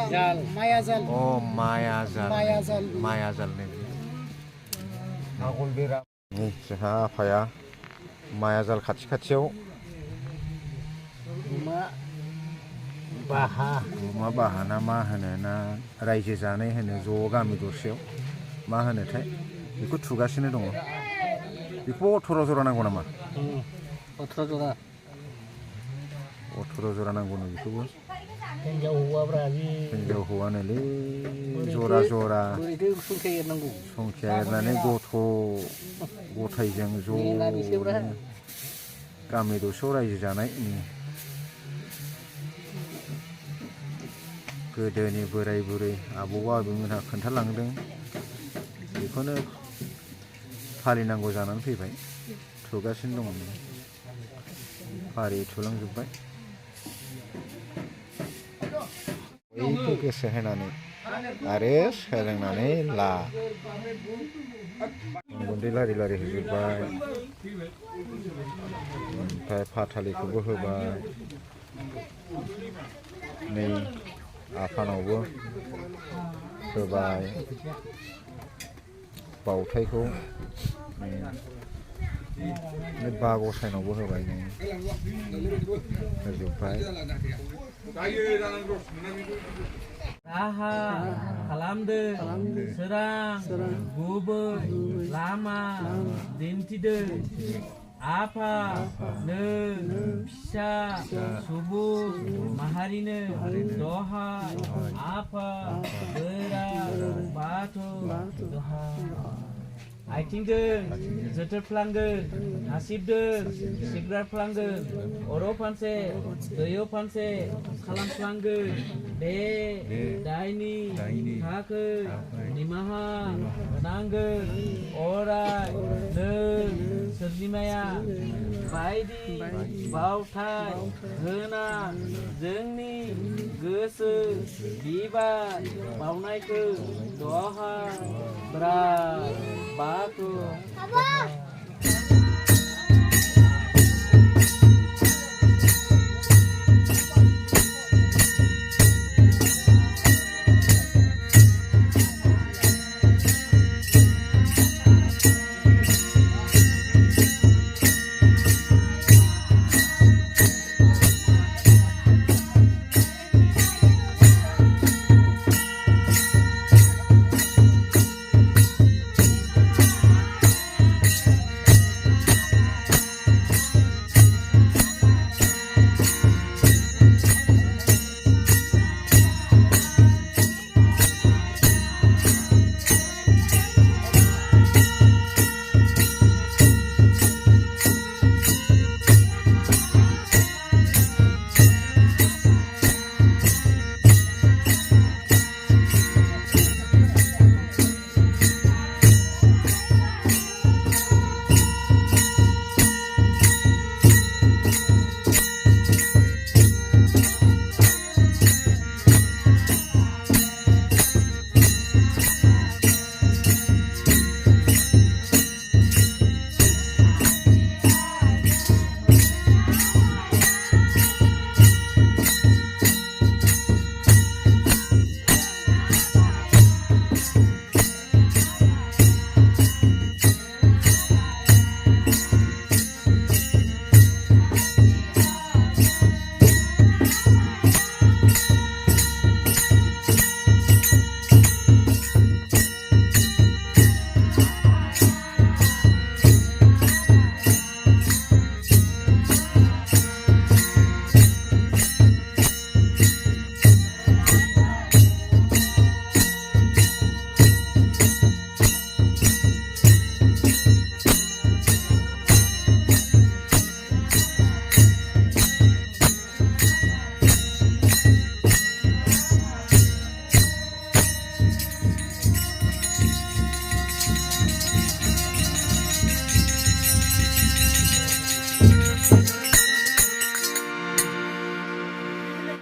मायाजाल अ मायाजाल नै आगल बेरा जोंहा आफाया मायाजाल खाथियाव अमा बाहा ना मा होनो ना रायजो जानाय होनो ज' गामि दरसेयाव मा होनोथाय बेखौ थुगासिनो दङ बेखौ 18 जरा नांगौ नामा 18 जरा 18 जरा नांगौनो बेखौबो हिन्जाव हौवाब्रा हिन्जाव हौवानोलै जरा जरा संख्या एरनानै गथ' गथायजों ज' गामि दरसेयाव रायजो जानाय गोदोनि बोराय बुरै आबौ आबैमोनहा खोन्थालांदों बेखौनो फालिनांगौ जानानै फैबाय थुगासिनो दङ फारि थुलांजोब्बाय बयबो गोसो होनानै आरो सोलोंनानै ला गुन्दै लारि लारि होजोब्बाय ओमफ्राय फाथालिखौबो होबाय नै आफानावबो होबाय बावथायखौ बा गसायनावबो होबाय नै होजोब्बाय राहा खालामदो सोरां गुबै लामा दिन्थिदो आफा नों फिसा सुबुं माहारिनो दहाय आफा बोराइ बाथौ दहाय आथिंजों जोथोबफ्लांगोन हासिबदों सिग्राफ्लांगोन अराव फानसे दैयाव फानसे खालामफ्लांगोन बे दायनि थाखै निमाहा होनांगोन अराय नों सोरजिमाया बायदि बावथाय होना जोंनि गोसो बिबार बावनायखौ दहाय ब्रा बाथौ